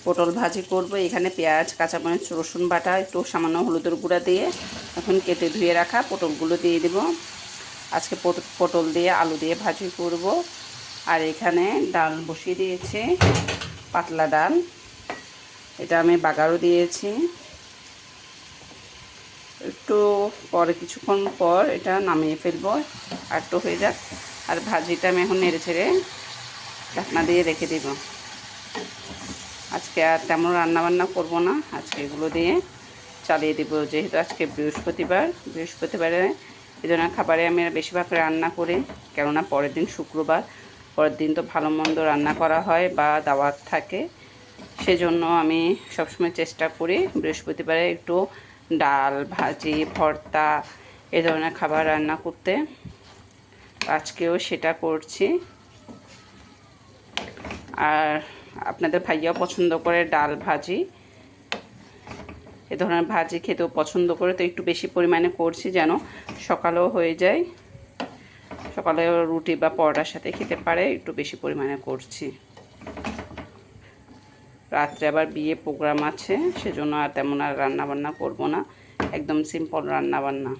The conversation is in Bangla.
পটল ভাজি করব। এখানে পেঁয়াজ, কাঁচামরিচ, রসুন বাটা, একটু সামান্য হলুদের গুঁড়া দিয়ে এখন কেটে ধুয়ে রাখা পটলগুলো দিয়ে দেব। আজকে পটল দিয়ে আলু দিয়ে ভাজি করব। আর এখানে ডাল বসিয়ে দিয়েছি, পাতলা ডাল। এটা আমি বাগারও দিয়েছি। একটু পরে কিছুক্ষণ পর এটা নামিয়ে ফেলবো, আর একটু হয়ে যাক। আর ভাজিটা আমি এখন নেড়ে ছেড়ে ঢাকনা দিয়ে রেখে দেব। আজকে আর তেমন রান্নাবান্না করব না, আজকে এগুলো দিয়ে চালিয়ে দেব। যেহেতু আজকে বৃহস্পতিবারে এই জন্য খাবারে আমি বেশিরভাগ রান্না করি, কেননা পরের দিন শুক্রবার, পরের দিন তো ভালো মন্দ রান্না করা হয় বা দাওয়াত থাকে। সেজন্য আমি সবসময় চেষ্টা করি বৃহস্পতিবারে একটু ডাল, ভাজি, ভর্তা এই ধরনের খাবার রান্না করতে। আজকেও সেটা করছি। আর আপনাদের ভাইয়াও পছন্দ করে ডাল, ভাজি, এ ধরনের ভাজি খেতেও পছন্দ করে, তো একটু বেশি পরিমাণে করছি যেন সকালেও হয়ে যায়, সকালে রুটি বা পরোটার সাথে খেতে পারে। একটু বেশি পরিমাণে করছি। রাত্রে আবার বিয়ে প্রোগ্রাম আছে, সেজন্য আর তেমন আর রান্নাবান্না করব না, একদম সিম্পল রান্নাবান্না।